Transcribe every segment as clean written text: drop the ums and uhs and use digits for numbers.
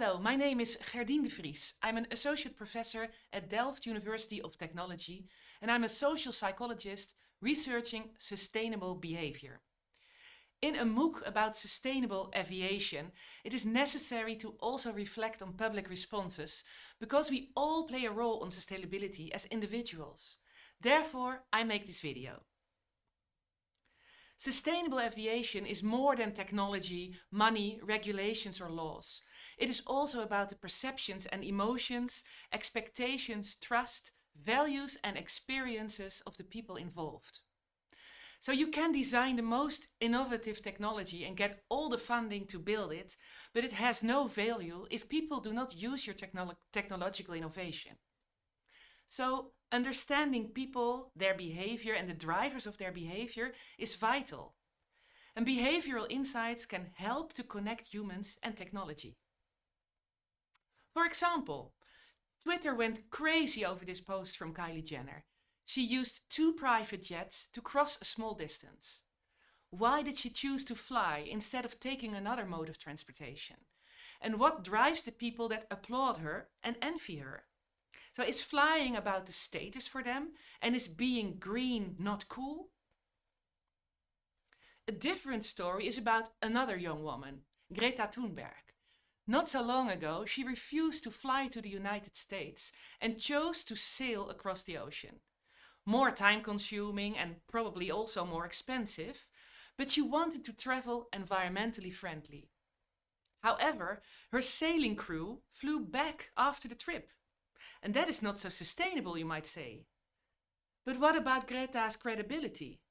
Hello, my name is Gerdien de Vries. I'm an associate professor at Delft University of Technology, and I'm a social psychologist researching sustainable behavior. In a MOOC about sustainable aviation, it is necessary to also reflect on public responses because we all play a role on sustainability as individuals. Therefore, I make this video. Sustainable aviation is more than technology, money, regulations or laws. It is also about the perceptions and emotions, expectations, trust, values and experiences of the people involved. So you can design the most innovative technology and get all the funding to build it, but it has no value if people do not use your technological innovation. So understanding people, their behavior and the drivers of their behavior is vital. And behavioral insights can help to connect humans and technology. For example, Twitter went crazy over this post from Kylie Jenner. She used 2 private jets to cross a small distance. Why did she choose to fly instead of taking another mode of transportation? And what drives the people that applaud her and envy her? So is flying about the status for them? And is being green not cool? A different story is about another young woman, Greta Thunberg. Not so long ago, she refused to fly to the United States and chose to sail across the ocean. More time-consuming and probably also more expensive, but she wanted to travel environmentally friendly. However, her sailing crew flew back after the trip. And that is not so sustainable, you might say. But what about Greta's credibility?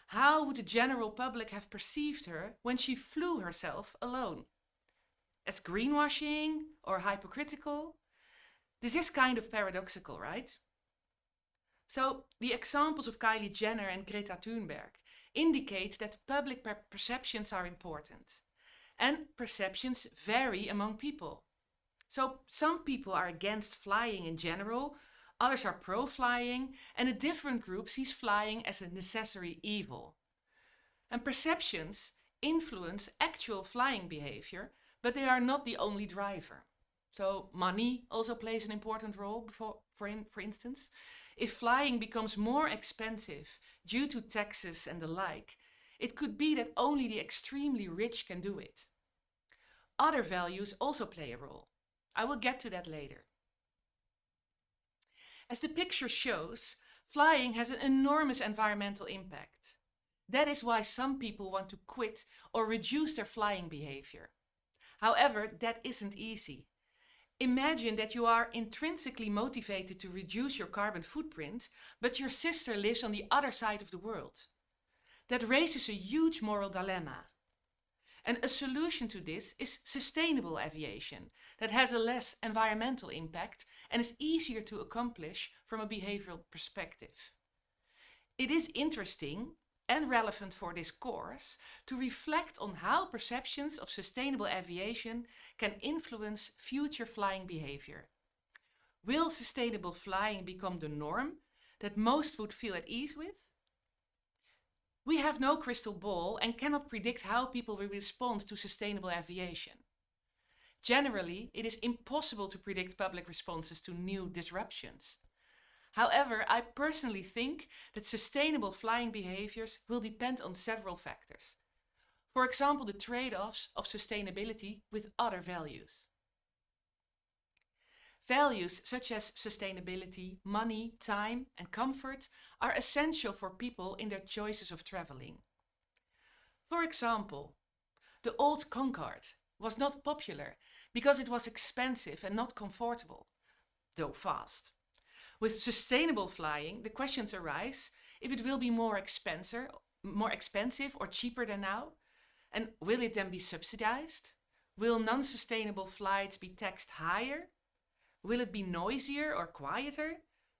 How would the general public have perceived her when she flew herself alone? As greenwashing or hypocritical? This is kind of paradoxical, right? So the examples of Kylie Jenner and Greta Thunberg indicate that public perceptions are important. And perceptions vary among people. So some people are against flying in general, others are pro-flying, and a different group sees flying as a necessary evil. And perceptions influence actual flying behavior, but they are not the only driver. So money also plays an important role, for instance. If flying becomes more expensive due to taxes and the like, it could be that only the extremely rich can do it. Other values also play a role. I will get to that later. As the picture shows, flying has an enormous environmental impact. That is why some people want to quit or reduce their flying behavior. However, that isn't easy. Imagine that you are intrinsically motivated to reduce your carbon footprint, but your sister lives on the other side of the world. That raises a huge moral dilemma. And a solution to this is sustainable aviation that has a less environmental impact and is easier to accomplish from a behavioral perspective. It is interesting and relevant for this course to reflect on how perceptions of sustainable aviation can influence future flying behavior. Will sustainable flying become the norm that most would feel at ease with? We have no crystal ball and cannot predict how people will respond to sustainable aviation. Generally, it is impossible to predict public responses to new disruptions. However, I personally think that sustainable flying behaviors will depend on several factors. For example, the trade-offs of sustainability with other values. Values such as sustainability, money, time and comfort are essential for people in their choices of traveling. For example, the old Concorde was not popular because it was expensive and not comfortable, though fast. With sustainable flying, the questions arise if it will be more expensive or cheaper than now, and will it then be subsidized? Will non-sustainable flights be taxed higher? Will it be noisier or quieter?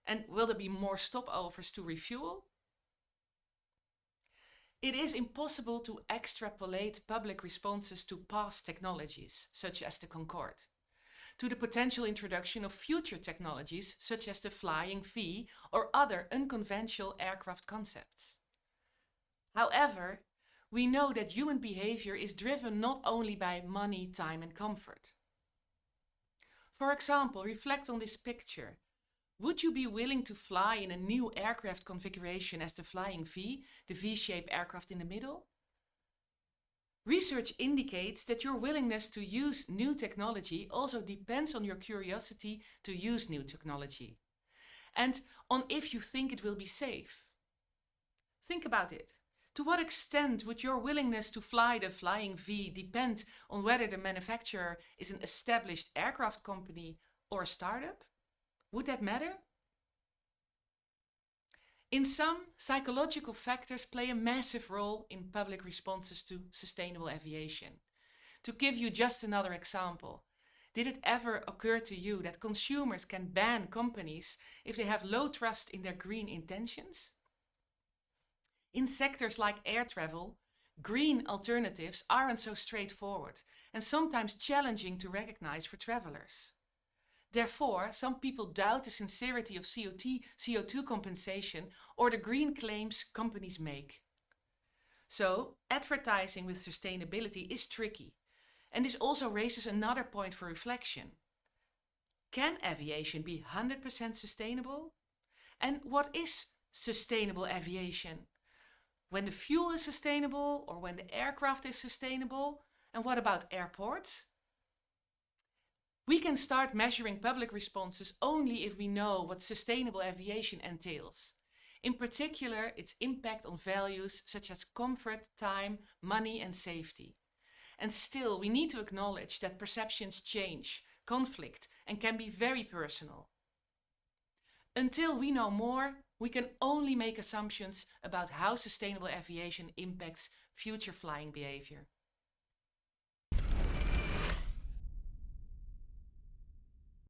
And will there be more stopovers to refuel? It is impossible to extrapolate public responses to past technologies, such as the Concorde, to the potential introduction of future technologies, such as the Flying V or other unconventional aircraft concepts. However, we know that human behavior is driven not only by money, time and comfort. For example, reflect on this picture. Would you be willing to fly in a new aircraft configuration as the Flying V, the V-shaped aircraft in the middle? Research indicates that your willingness to use new technology also depends on your curiosity to use new technology and on if you think it will be safe. Think about it. To what extent would your willingness to fly the Flying V depend on whether the manufacturer is an established aircraft company or a startup? Would that matter? In sum, psychological factors play a massive role in public responses to sustainable aviation. To give you just another example, did it ever occur to you that consumers can ban companies if they have low trust in their green intentions? In sectors like air travel, green alternatives aren't so straightforward and sometimes challenging to recognize for travelers. Therefore, some people doubt the sincerity of CO2 compensation or the green claims companies make. So, advertising with sustainability is tricky, and this also raises another point for reflection. Can aviation be 100% sustainable? And what is sustainable aviation? When the fuel is sustainable or when the aircraft is sustainable? And what about airports? We can start measuring public responses only if we know what sustainable aviation entails. In particular, its impact on values such as comfort, time, money, and safety. And still, we need to acknowledge that perceptions change, conflict, and can be very personal. Until we know more, we can only make assumptions about how sustainable aviation impacts future flying behavior.